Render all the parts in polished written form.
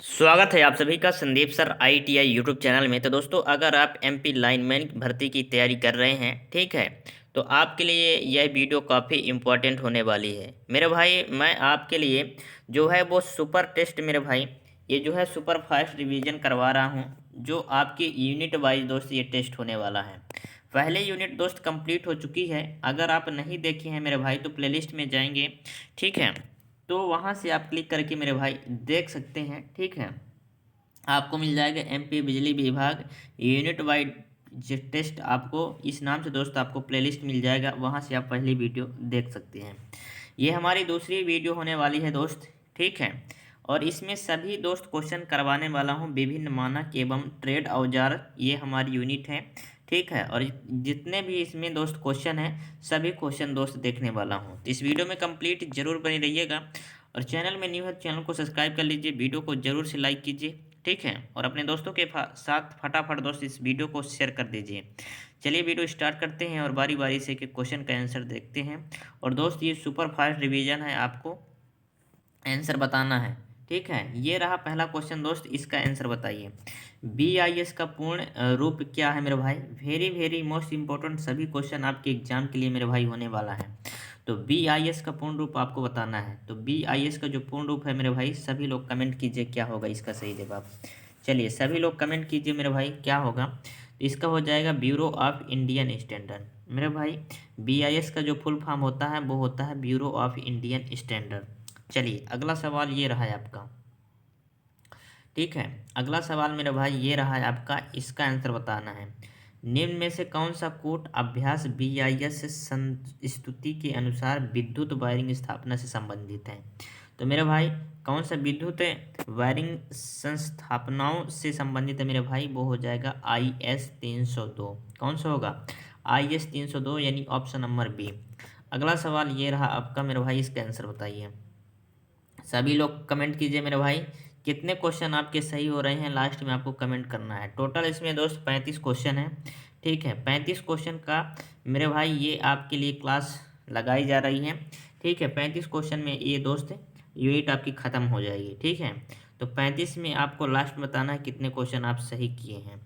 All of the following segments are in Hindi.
स्वागत है आप सभी का Sandeep sir ITI YouTube channel में। तो दोस्तों, अगर आप MP लाइनमैन भर्ती की तैयारी कर रहे हैं, ठीक है, तो आपके लिए यह वीडियो काफ़ी इम्पोर्टेंट होने वाली है मेरे भाई। मैं आपके लिए जो है वो सुपर टेस्ट मेरे भाई, ये जो है सुपर फास्ट रिवीजन करवा रहा हूँ, जो आपकी यूनिट वाइज दोस्त ये टेस्ट होने वाला है। पहले यूनिट दोस्त कंप्लीट हो चुकी है। अगर आप नहीं देखे हैं मेरे भाई तो प्लेलिस्ट में जाएंगे, ठीक है, तो वहाँ से आप क्लिक करके मेरे भाई देख सकते हैं, ठीक है। आपको मिल जाएगा MP बिजली विभाग यूनिट वाइड टेस्ट, आपको इस नाम से दोस्त आपको प्लेलिस्ट मिल जाएगा, वहाँ से आप पहली वीडियो देख सकते हैं। ये हमारी दूसरी वीडियो होने वाली है दोस्त, ठीक है। और इसमें सभी दोस्त क्वेश्चन करवाने वाला हूँ विभिन्न मानक एवं ट्रेड औजार, ये हमारी यूनिट है, ठीक है। और जितने भी इसमें दोस्त क्वेश्चन हैं सभी क्वेश्चन दोस्त देखने वाला हूँ। इस वीडियो में कंप्लीट जरूर बने रहिएगा। और चैनल में न्यू है, चैनल को सब्सक्राइब कर लीजिए, वीडियो को जरूर से लाइक कीजिए, ठीक है। और अपने दोस्तों के साथ फटाफट दोस्त इस वीडियो को शेयर कर दीजिए। चलिए वीडियो स्टार्ट करते हैं और बारी बारी से के क्वेश्चन का आंसर देखते हैं। और दोस्त ये सुपर फास्ट रिवीजन है, आपको आंसर बताना है, ठीक है। ये रहा पहला क्वेश्चन दोस्त, इसका आंसर बताइए। BIS का पूर्ण रूप क्या है मेरे भाई। वेरी वेरी मोस्ट इंपॉर्टेंट, सभी क्वेश्चन आपके एग्जाम के लिए मेरे भाई होने वाला है। तो BIS का पूर्ण रूप आपको बताना है। तो BIS का जो पूर्ण रूप है मेरे भाई, सभी लोग कमेंट कीजिए क्या होगा इसका सही जवाब। चलिए सभी लोग कमेंट कीजिए मेरे भाई क्या होगा। तो इसका हो जाएगा ब्यूरो ऑफ इंडियन स्टैंडर्ड मेरे भाई। BIS का जो फुल फॉर्म होता है वो होता है ब्यूरो ऑफ इंडियन स्टैंडर्ड। चलिए अगला सवाल ये रहा है आपका, ठीक है। अगला सवाल मेरे भाई ये रहा है आपका, इसका आंसर बताना है। निम्न में से कौन सा कूट अभ्यास BIS स्तुति के अनुसार विद्युत वायरिंग स्थापना से संबंधित है। तो मेरे भाई कौन सा विद्युत वायरिंग संस्थापनाओं से संबंधित है मेरे भाई, वो हो जाएगा IS 302। कौन सा होगा, IS 302, यानी ऑप्शन नंबर बी। अगला सवाल ये रहा आपका मेरे भाई, इसका आंसर बताइए। सभी लोग कमेंट कीजिए मेरे भाई, कितने क्वेश्चन आपके सही हो रहे हैं, लास्ट में आपको कमेंट करना है। टोटल इसमें दोस्त 35 क्वेश्चन है, ठीक है। 35 क्वेश्चन का मेरे भाई ये आपके लिए क्लास लगाई जा रही है, ठीक है। 35 क्वेश्चन में ये दोस्त यूनिट आपकी ख़त्म हो जाएगी, ठीक है। तो 35 में आपको लास्ट में बताना है कितने क्वेश्चन आप सही किए हैं।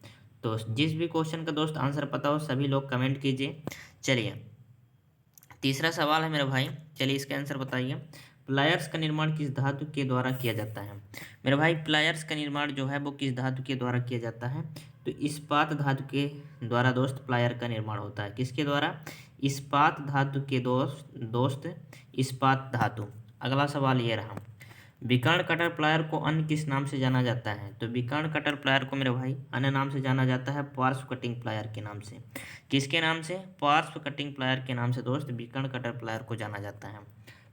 तो जिस भी क्वेश्चन का दोस्त आंसर पता हो सभी लोग कमेंट कीजिए। चलिए तीसरा सवाल है मेरे भाई, चलिए इसका आंसर बताइए। प्लायर्स का निर्माण किस धातु के द्वारा किया जाता है। मेरे भाई प्लायर्स का निर्माण जो है वो किस धातु के द्वारा किया जाता है। तो इस्पात धातु के द्वारा दोस्त प्लायर का निर्माण होता है। किसके द्वारा, इस्पात धातु के दोस्त इस्पात धातु। अगला सवाल ये रहा, विकर्ण कटर प्लायर को अन्य किस नाम से जाना जाता है। तो विकर्ण कटर प्लायर को मेरे भाई अन्य नाम से जाना जाता है पार्श्व कटिंग प्लायर के नाम से। किसके नाम से, पार्श्व कटिंग प्लायर के नाम से दोस्त विकर्ण कटर प्लायर को जाना जाता है।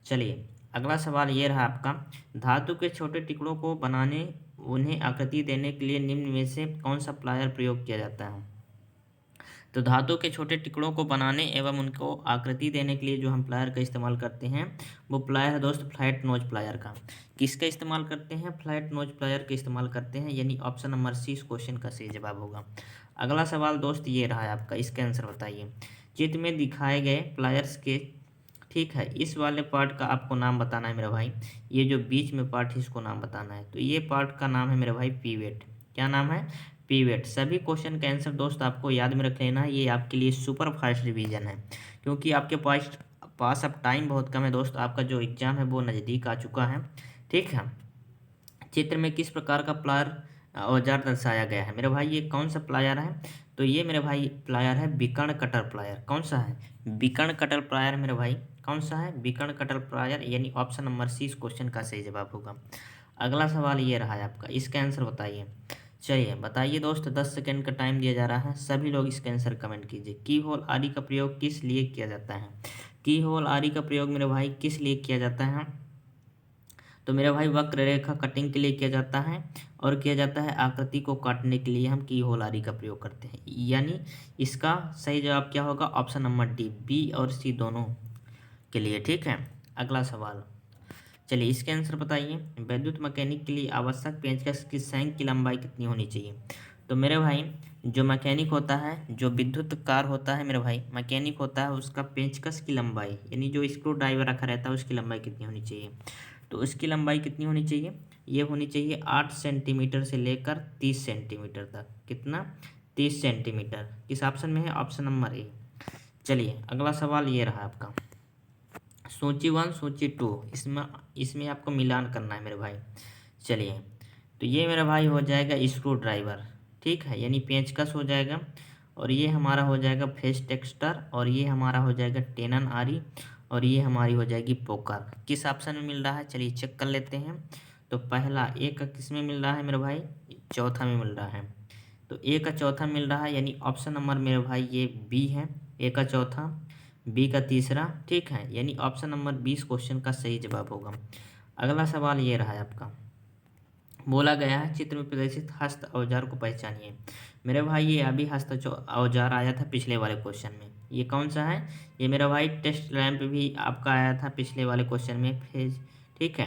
चलिए अगला सवाल ये रहा आपका, धातु के छोटे टुकड़ों को बनाने उन्हें आकृति देने के लिए निम्न में से कौन सा प्लायर प्रयोग किया जाता है। तो धातु के छोटे टुकड़ों को बनाने एवं उनको आकृति देने के लिए जो हम प्लायर का इस्तेमाल करते हैं वो प्लायर है दोस्त फ्लैट नोज प्लायर का। किसका इस्तेमाल करते हैं, फ्लैट नोज प्लायर का इस्तेमाल करते हैं, यानी ऑप्शन नंबर सी इस क्वेश्चन का सही जवाब होगा। अगला सवाल दोस्त ये रहा है आपका, इसका आंसर बताइए। चित्र में दिखाए गए प्लायर्स के, ठीक है, इस वाले पार्ट का आपको नाम बताना है मेरे भाई। ये जो बीच में पार्ट है इसको नाम बताना है। तो ये पार्ट का नाम है मेरे भाई पीवेट। क्या नाम है, पीवेट। सभी क्वेश्चन का आंसर दोस्त आपको याद में रख लेना है, ये आपके लिए सुपर फास्ट रिवीजन है, क्योंकि आपके पास अब टाइम बहुत कम है दोस्त, आपका जो एग्जाम है वो नज़दीक आ चुका है, ठीक है। चित्र में किस प्रकार का प्लायर औजार दर्शाया गया है मेरे भाई, ये कौन सा प्लायर है। तो ये मेरे भाई प्लायर है विकर्ण कटर प्लायर। कौन सा है, विकर्ण कटर प्लायर मेरे भाई, कौन सा है, विकर्ण कटर प्लायर, यानी ऑप्शन नंबर सी इस क्वेश्चन का सही जवाब होगा। अगला सवाल ये रहा है आपका, इसका आंसर बताइए। चलिए बताइए दोस्त, 10 सेकंड का टाइम दिया जा रहा है, सभी लोग इसका आंसर कमेंट कीजिए। की होल आरी का प्रयोग किस लिए किया जाता है। की होल आरी का प्रयोग मेरे भाई किस लिए किया जाता है। तो मेरे भाई वक्र रेखा कटिंग के लिए किया जाता है, और किया जाता है आकृति को काटने के लिए हम की होल आरी का प्रयोग करते हैं, यानी इसका सही जवाब क्या होगा, ऑप्शन नंबर डी, बी और सी दोनों के लिए, ठीक है। अगला सवाल, चलिए इसके आंसर बताइए। वैद्युत मैकेनिक के लिए आवश्यक पेंचकस की सैंक की लंबाई कितनी होनी चाहिए। तो मेरे भाई जो मैकेनिक होता है, जो विद्युत कार होता है मेरे भाई, मैकेनिक होता है, उसका पेंचकस की लंबाई, यानी जो स्क्रू ड्राइवर रखा रहता है उसकी लंबाई कितनी होनी चाहिए। तो उसकी लंबाई कितनी होनी चाहिए, ये होनी चाहिए 8 सेंटीमीटर से लेकर 30 सेंटीमीटर तक। कितना? 30 सेंटीमीटर। किस ऑप्शन में है? Option number A. चलिए अगला सवाल ये रहा आपका, सूची 1 सूची 2, इसमें इसमें आपको मिलान करना है मेरे भाई। चलिए तो ये मेरा भाई हो जाएगा स्क्रू ड्राइवर, ठीक है, यानी पेंचकस हो जाएगा। और ये हमारा हो जाएगा फेस टेक्सटर, और ये हमारा हो जाएगा टेनन आरी, और ये हमारी हो जाएगी पोकर। किस ऑप्शन में मिल रहा है? चलिए चेक कर लेते हैं। तो पहला ए का किस में मिल रहा है मेरे भाई? चौथा में मिल रहा है। तो ए का चौथा मिल रहा है, यानी ऑप्शन नंबर मेरे भाई ये बी है। ए का चौथा, बी का तीसरा, ठीक है, यानी ऑप्शन नंबर 20 क्वेश्चन का सही जवाब होगा। अगला सवाल ये रहा है आपका, बोला गया है चित्र में प्रदर्शित हस्त औजार को पहचानिए। मेरे भाई ये अभी औजार आया था पिछले वाले क्वेश्चन में। ये कौन सा है? ये मेरा भाई टेस्ट लैंप भी आपका आया था पिछले वाले क्वेश्चन में फेज, ठीक है,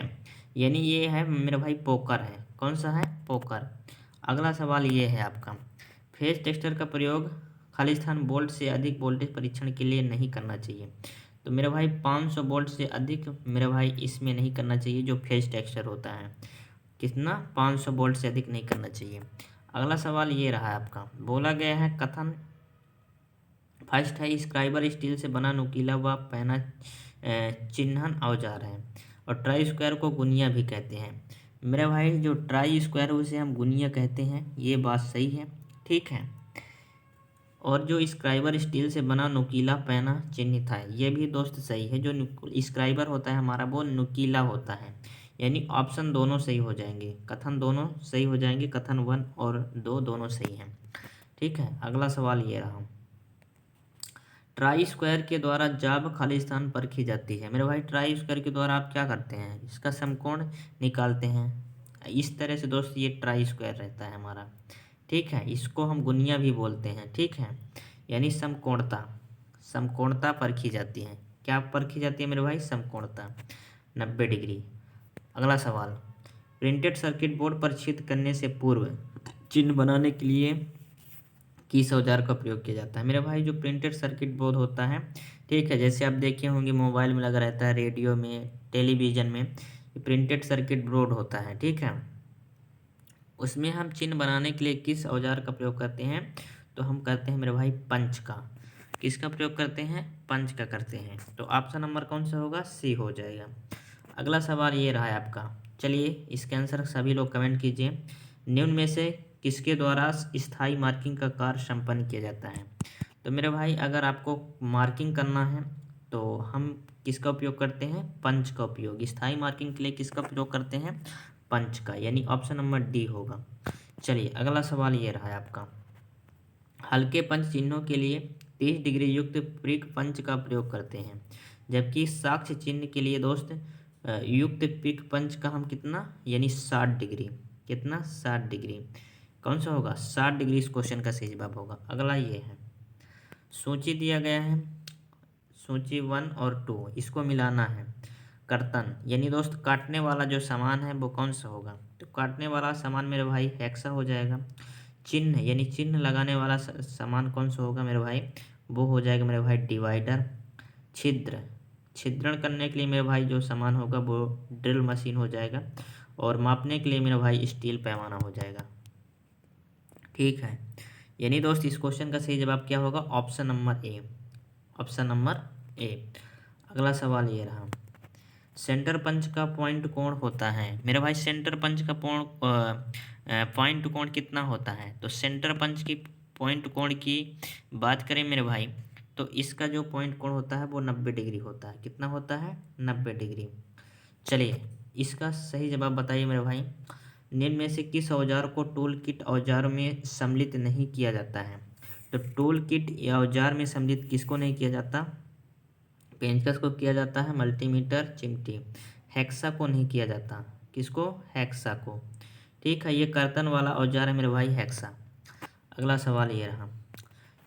यानी ये है मेरा भाई पोकर है। कौन सा है? पोकर। अगला सवाल ये है आपका, फेज टेक्सचर का प्रयोग खालिस्तान बोल्ट से अधिक वोल्टेज परीक्षण के लिए नहीं करना चाहिए। तो मेरे भाई 500 वोल्ट से अधिक मेरे भाई इसमें नहीं करना चाहिए, जो फेज टेक्सचर होता है। कितना? 500 वोल्ट से अधिक नहीं करना चाहिए। अगला सवाल ये रहा है आपका, बोला गया है कथन फर्स्ट है स्क्राइबर स्टील से बना नुकीला व पहना चिन्हन औजार है, और ट्राई स्क्वायर को गुनिया भी कहते हैं। मेरे भाई जो ट्राई स्क्वायर उसे हम गुनिया कहते हैं, ये बात सही है, ठीक है। और जो स्क्राइबर स्टील से बना नुकीला पैना चिन्हित है, ये भी दोस्त सही है। जो स्क्राइबर होता है हमारा वो नुकीला होता है, यानी ऑप्शन दोनों सही हो जाएंगे, कथन दोनों सही हो जाएंगे, कथन 1 और 2 दोनों सही हैं, ठीक है। अगला सवाल ये रहा, ट्राई स्क्वायर के द्वारा जाब खालिस्तान परखी जाती है। मेरे भाई ट्राई स्क्वायर के द्वारा आप क्या करते हैं? इसका समकोण निकालते हैं। इस तरह से दोस्त ये ट्राई स्क्वायर रहता है हमारा, ठीक है। इसको हम गुनिया भी बोलते हैं, ठीक है, यानी समकोणता, समकोणता परखी जाती है। क्या परखी जाती है मेरे भाई? समकोणता 90 डिग्री। अगला सवाल, प्रिंटेड सर्किट बोर्ड पर छेद करने से पूर्व चिन्ह बनाने के लिए किस औजार का प्रयोग किया जाता है? मेरे भाई जो प्रिंटेड सर्किट बोर्ड होता है, ठीक है, जैसे आप देखे होंगे मोबाइल में लगा रहता है, रेडियो में, टेलीविज़न में, प्रिंटेड सर्किट बोर्ड होता है, ठीक है। उसमें हम चिन्ह बनाने के लिए किस औजार का प्रयोग करते हैं? तो हम करते हैं मेरे भाई पंच का। किसका प्रयोग करते हैं? पंच का करते हैं। तो ऑप्शन नंबर कौन सा होगा? सी हो जाएगा। अगला सवाल ये रहा है आपका, चलिए इसके आंसर सभी लोग कमेंट कीजिए। निम्न में से किसके द्वारा स्थायी मार्किंग का कार्य संपन्न किया जाता है? तो मेरे भाई अगर आपको मार्किंग करना है तो हम किसका उपयोग करते हैं? पंच का उपयोग। स्थायी मार्किंग के लिए किसका उपयोग करते हैं? पंच का, यानी ऑप्शन नंबर डी होगा। चलिए अगला सवाल ये रहा है आपका, हल्के पंच चिन्हों के लिए 30 डिग्री युक्त प्रिक पंच का प्रयोग करते हैं, जबकि साक्ष्य चिन्ह के लिए दोस्त युक्त पिक पंच का हम कितना, यानी 60 डिग्री। कितना? 60 डिग्री। कौन सा होगा? 60 डिग्री इस क्वेश्चन का सही जवाब होगा। अगला ये है, सूची दिया गया है, सूची 1 और 2, इसको मिलाना है। कर्तन यानी दोस्त काटने वाला जो सामान है वो कौन सा होगा? तो काटने वाला सामान मेरे भाई हेक्सा हो जाएगा। चिन्ह यानी चिन्ह लगाने वाला सामान कौन सा होगा मेरे भाई? वो हो जाएगा मेरे भाई डिवाइडर। छिद्र, छिद्रण करने के लिए मेरे भाई जो सामान होगा वो ड्रिल मशीन हो जाएगा। और मापने के लिए मेरा भाई स्टील पैमाना हो जाएगा, ठीक है। यानी दोस्त इस क्वेश्चन का सही जवाब क्या होगा? Option number A, option number A. अगला सवाल ये रहा, सेंटर पंच का पॉइंट कोण होता है। मेरे भाई सेंटर पंच का पॉइंट कोण कितना होता है? तो सेंटर पंच की पॉइंट कोण की बात करें मेरे भाई, तो इसका जो पॉइंट कोण होता है वो 90 डिग्री होता है। कितना होता है? 90 डिग्री। चलिए इसका सही जवाब बताइए मेरे भाई, निम्न में से किस औजार को टूल किट औजार में सम्मिलित नहीं किया जाता है? तो टूल किट या औजार में सम्मिलित किसको नहीं किया जाता? पेंचकस को किया जाता है, मल्टीमीटर, चिमटी। हेक्सा को नहीं किया जाता। किसको? हेक्सा को, ठीक है। ये कर्तन वाला औजार है मेरे भाई, हेक्सा। अगला सवाल ये रहा,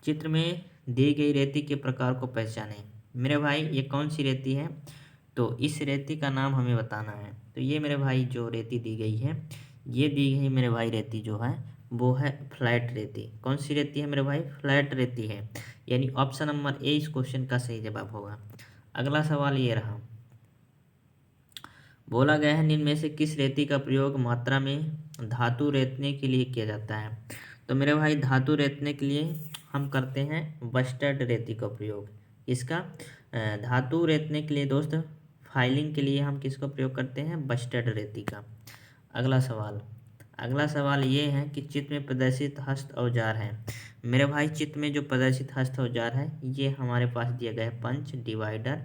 चित्र में दी गई रेती के प्रकार को पहचानें। मेरे भाई ये कौन सी रेती है? तो इस रेती का नाम हमें बताना है। तो ये मेरे भाई जो रेती दी गई है, ये दी गई मेरे भाई रेती जो है वो है फ्लैट रेती। कौन सी रेती है मेरे भाई? फ्लैट रेती है, यानी ऑप्शन नंबर ए इस क्वेश्चन का सही जवाब होगा। अगला सवाल ये रहा, बोला गया है निम्न में से किस रेती का प्रयोग मात्रा में धातु रेतने के लिए किया जाता है। तो मेरे भाई धातु रेतने के लिए हम करते हैं बस्टर्ड रेती का प्रयोग। इसका धातु रेतने के लिए दोस्त फाइलिंग के लिए हम किसका प्रयोग करते हैं, बस्टर्ड रेती का। अगला सवाल ये है कि चित्र में प्रदर्शित हस्त औजार है। मेरे भाई चित्र में जो प्रदर्शित हस्त औजार है ये हमारे पास दिया गया है पंच, डिवाइडर,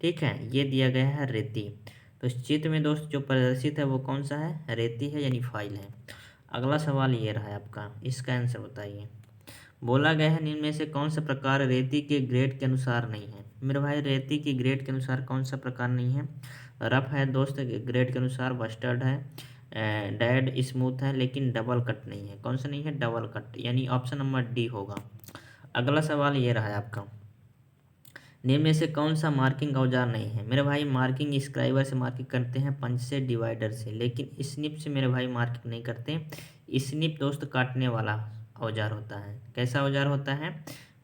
ठीक है, ये दिया गया है रेती। तो इस चित्र में दोस्त जो प्रदर्शित है वो कौन सा है, रेती है यानी फाइल है। अगला सवाल ये रहा है आपका, इसका आंसर बताइए। बोला गया है निम्न में से कौन सा प्रकार रेती के ग्रेड के अनुसार नहीं है। मेरे भाई रेती की ग्रेड के अनुसार कौन सा प्रकार नहीं है, रफ है दोस्त ग्रेड के अनुसार, बस्टर्ड है, डेड स्मूथ है, लेकिन डबल कट नहीं है। कौन सा नहीं है, डबल कट, यानी ऑप्शन नंबर डी होगा। अगला सवाल ये रहा है आपका, निम्न में से कौन सा मार्किंग औजार नहीं है। मेरे भाई मार्किंग स्क्राइबर से मार्किंग करते हैं, पंच से, डिवाइडर से, लेकिन स्निप से मेरे भाई मार्किंग नहीं करते। स्निप दोस्त काटने वाला औजार होता है। कैसा औजार होता है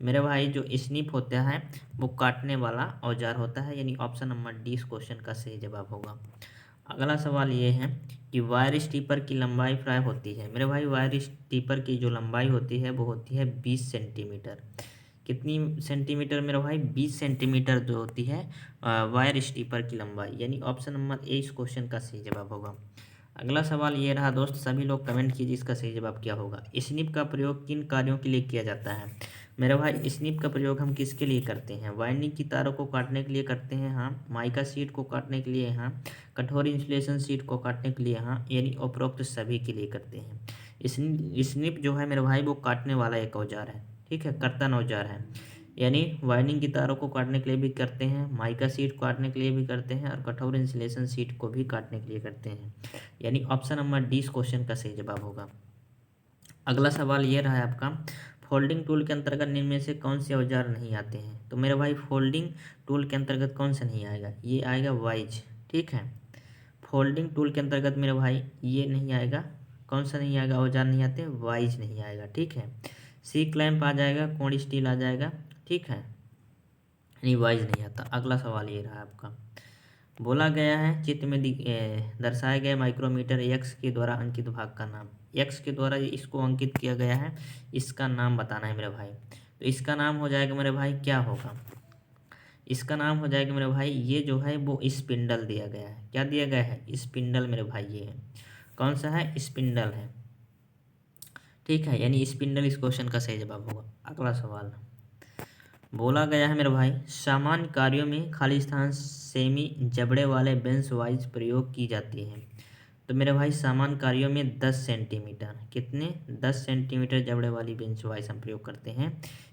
मेरे भाई, जो स्निप होता है वो काटने वाला औजार होता है, यानी ऑप्शन नंबर डी इस क्वेश्चन का सही जवाब होगा। अगला सवाल ये है कि वायर स्टीपर की लंबाई प्राय होती है। मेरे भाई वायर स्टीपर की जो लंबाई होती है वो होती है 20 सेंटीमीटर। कितनी सेंटीमीटर मेरे भाई, 20 सेंटीमीटर जो होती है वायर स्टीपर की लंबाई, यानी ऑप्शन नंबर ए इस क्वेश्चन का सही जवाब होगा। अगला सवाल ये रहा दोस्त, सभी लोग कमेंट कीजिए इसका सही जवाब क्या होगा। स्निप का प्रयोग किन कार्यों के लिए किया जाता है। मेरा भाई स्निप का प्रयोग हम किसके लिए करते हैं, वाइंडिंग की तारों को काटने के लिए करते हैं हाँ, माइका शीट को काटने के लिए हाँ, कठोर इंसुलेशन शीट को काटने के लिए हाँ, यानी उपरोक्त सभी के लिए करते हैं। स्निप जो है मेरे भाई वो काटने वाला एक औजार है, ठीक है, कर्तन औजार है, यानी वाइंडिंग की तारों को काटने के लिए भी करते हैं, माइका शीट काटने के लिए भी करते हैं, और कठोर इंसुलेशन शीट को भी काटने के लिए करते हैं, यानी ऑप्शन नंबर डी इस क्वेश्चन का सही जवाब होगा। अगला सवाल ये रहा है आपका, फोल्डिंग टूल के अंतर्गत निम्न में से कौन से औजार नहीं आते हैं। तो मेरे भाई फोल्डिंग टूल के अंतर्गत कौन सा नहीं आएगा, ये आएगा वाइज, ठीक है। फोल्डिंग टूल के अंतर्गत मेरे भाई ये नहीं आएगा, कौन सा नहीं आएगा, औजार नहीं आते, वाइज नहीं आएगा, ठीक है। सी क्लैंप आ जाएगा, कोण स्टील आ जाएगा, ठीक है, नहीं वाइज नहीं आता। अगला सवाल ये रहा आपका, बोला गया है चित्र में दर्शाए गए माइक्रोमीटर यक्स के द्वारा अंकित भाग का नाम। यक्स के द्वारा इसको अंकित किया गया है, इसका नाम बताना है मेरे भाई। तो इसका नाम हो जाएगा मेरे भाई, क्या होगा, इसका नाम हो जाएगा मेरे भाई, ये जो है वो स्पिंडल दिया गया है। क्या दिया गया है, स्पिंडल मेरे भाई, ये है कौन सा है, स्पिंडल है, ठीक है, यानी स्पिंडल इस क्वेश्चन का सही जवाब होगा। अगला सवाल, बोला गया है मेरे भाई, सामान्य कार्यों में खाली स्थान सेमी जबड़े वाले बेंच वाइज प्रयोग की जाती है। तो मेरे भाई सामान्य कार्यों में 10 सेंटीमीटर, कितने, 10 सेंटीमीटर जबड़े वाली बेंच वाइज हम प्रयोग करते हैं,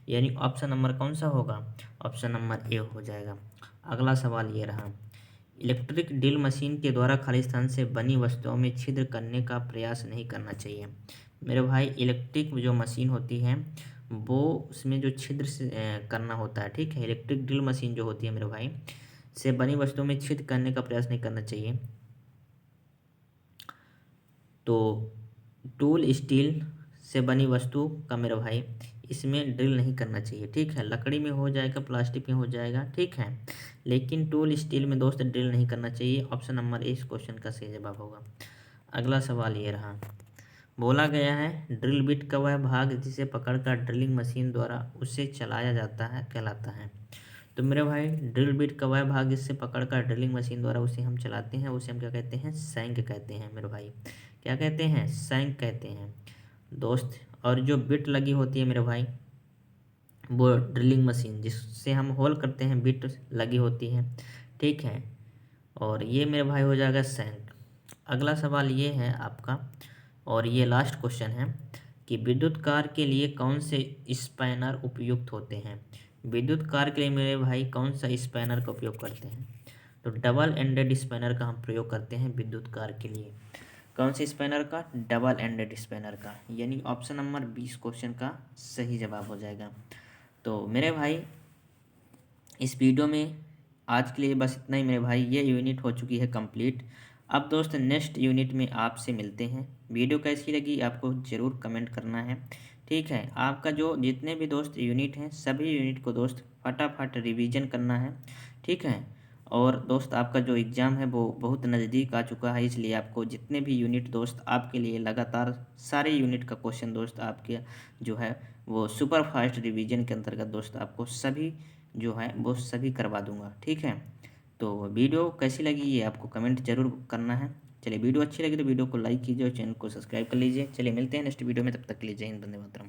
यानी ऑप्शन नंबर कौन सा होगा, ऑप्शन नंबर ए हो जाएगा। अगला सवाल ये रहा, इलेक्ट्रिक ड्रिल मशीन के द्वारा खाली स्थान से बनी वस्तुओं में छिद्र करने का प्रयास नहीं करना चाहिए। मेरे भाई इलेक्ट्रिक जो मशीन होती है वो उसमें जो छिद्र करना होता है, ठीक है, इलेक्ट्रिक ड्रिल मशीन जो होती है मेरे भाई से बनी वस्तुओं में छिद्र करने का प्रयास नहीं करना चाहिए। तो टूल स्टील से बनी वस्तु का मेरे भाई इसमें ड्रिल नहीं करना चाहिए, ठीक है, लकड़ी में हो जाएगा, प्लास्टिक में हो जाएगा, ठीक है, लेकिन टूल स्टील में दोस्त ड्रिल नहीं करना चाहिए। ऑप्शन नंबर ए इस क्वेश्चन का सही जवाब होगा। अगला सवाल ये रहा, बोला गया है ड्रिल बिट का वह भाग जिसे पकड़कर ड्रिलिंग मशीन द्वारा उसे चलाया जाता है कहलाता है। तो मेरे भाई ड्रिल बिट का वह भाग जिससे पकड़कर ड्रिलिंग मशीन द्वारा उसे हम चलाते हैं उसे हम क्या कहते हैं, सैंक कहते हैं मेरे भाई। क्या कहते हैं, सैंक कहते हैं दोस्त। और जो बिट लगी होती है मेरे भाई वो ड्रिलिंग मशीन जिससे हम होल करते हैं बिट लगी होती है, ठीक है, और ये मेरे भाई हो जाएगा सैंक। अगला सवाल ये है आपका, और ये लास्ट क्वेश्चन है कि विद्युत कार के लिए कौन से स्पैनर उपयुक्त होते हैं। विद्युत कार के लिए मेरे भाई कौन सा स्पैनर का उपयोग करते हैं। तो डबल एंडेड स्पैनर का हम प्रयोग करते हैं विद्युत कार के लिए। कौन से स्पैनर का, डबल एंडेड स्पैनर का, यानी ऑप्शन नंबर 20 क्वेश्चन का सही जवाब हो जाएगा। तो मेरे भाई इस वीडियो में आज के लिए बस इतना ही मेरे भाई, ये यूनिट हो चुकी है कंप्लीट। अब दोस्त नेक्स्ट यूनिट में आपसे मिलते हैं। वीडियो कैसी लगी आपको ज़रूर कमेंट करना है, ठीक है। आपका जो जितने भी दोस्त यूनिट हैं सभी यूनिट को दोस्त फटाफट रिवीजन करना है, ठीक है। और दोस्त आपका जो एग्ज़ाम है वो बहुत नज़दीक आ चुका है, इसलिए आपको जितने भी यूनिट दोस्त आपके लिए लगातार सारे यूनिट का क्वेश्चन दोस्त आपके जो है वो सुपर फास्ट रिवीजन के अंतर्गत दोस्त आपको सभी जो है वो सभी करवा दूंगा। ठीक है, तो वीडियो कैसी लगी ये आपको कमेंट जरूर करना है। चलिए, वीडियो अच्छी लगी तो वीडियो को लाइक कीजिए और चैनल को सब्सक्राइब कर लीजिए। चलिए मिलते हैं नेक्स्ट वीडियो में, तब तक के लिए जय हिंद, वंदे मातरम।